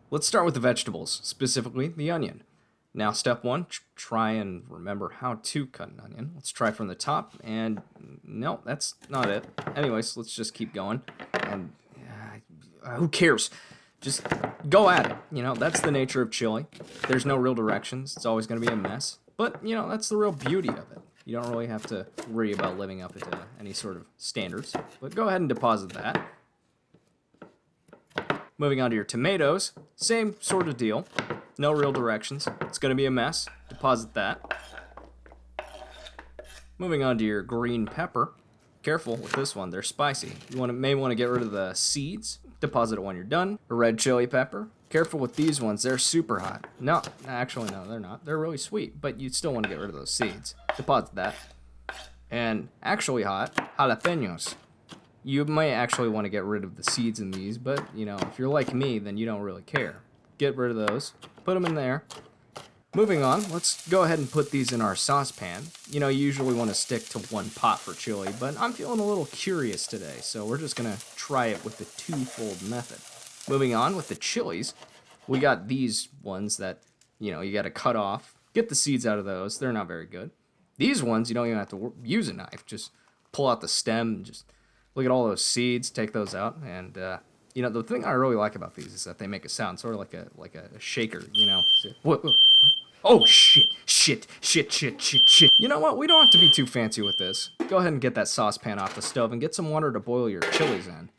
Let's start with the vegetables, specifically the onion. Now, step one, try and remember how to cut an onion. Let's try from the top, and no, that's not it. Anyways, let's just keep going, and who cares? Just go at it. You know, that's the nature of chili. There's no real directions. It's always going to be a mess. But, you know, that's the real beauty of it. You don't really have to worry about living up to any sort of standards. But go ahead and deposit that. Moving on to your tomatoes, same sort of deal. No real directions. It's going to be a mess. Deposit that. Moving on to your green pepper. Careful with this one, they're spicy. You may want to get rid of the seeds. Deposit it when you're done. A red chili pepper. Careful with these ones, they're super hot. No, actually no, they're not. They're really sweet, but you still want to get rid of those seeds. Deposit that. And actually hot, jalapenos. You might actually want to get rid of the seeds in these, but, you know, if you're like me, then you don't really care. Get rid of those. Put them in there. Moving on, let's go ahead and put these in our saucepan. You know, you usually want to stick to one pot for chili, but I'm feeling a little curious today, so we're just going to try it with the twofold method. Moving on with the chilies, we got these ones that, you know, you got to cut off. Get the seeds out of those. They're not very good. These ones, you don't even have to use a knife. Just pull out the stem and just look at all those seeds, take those out, and you know, the thing I really like about these is that they make a sound, sort of like a shaker, you know. What? Oh, shit. You know what? We don't have to be too fancy with this. Go ahead and get that saucepan off the stove and get some water to boil your chilies in.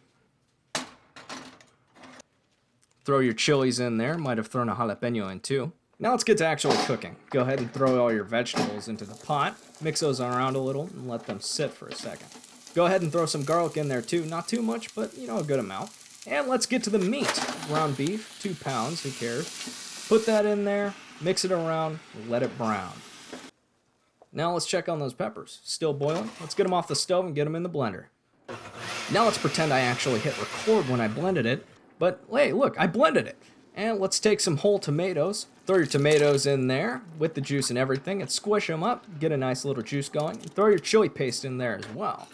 Throw your chilies in there. Might have thrown a jalapeno in too. Now let's get to actually cooking. Go ahead and throw all your vegetables into the pot. Mix those around a little and let them sit for a second. Go ahead and throw some garlic in there too. Not too much, but, you know, a good amount. And let's get to the meat. Ground beef, 2 pounds, who cares? Put that in there, mix it around, let it brown. Now let's check on those peppers. Still boiling? Let's get them off the stove and get them in the blender. Now let's pretend I actually hit record when I blended it. But, hey, look, I blended it. And let's take some whole tomatoes. Throw your tomatoes in there with the juice and everything and squish them up. Get a nice little juice going. Throw your chili paste in there as well.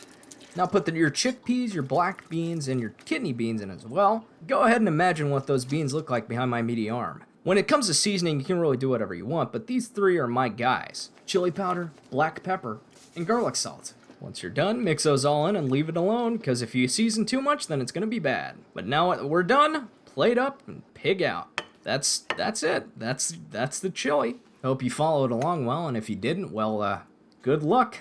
Now put your chickpeas, your black beans, and your kidney beans in as well. Go ahead and imagine what those beans look like behind my meaty arm. When it comes to seasoning, you can really do whatever you want, but these 3 are my guys. Chili powder, black pepper, and garlic salt. Once you're done, mix those all in and leave it alone, because if you season too much, then it's going to be bad. But now that we're done, plate up and pig out. That's it. That's the chili. Hope you followed along well, and if you didn't, well, good luck.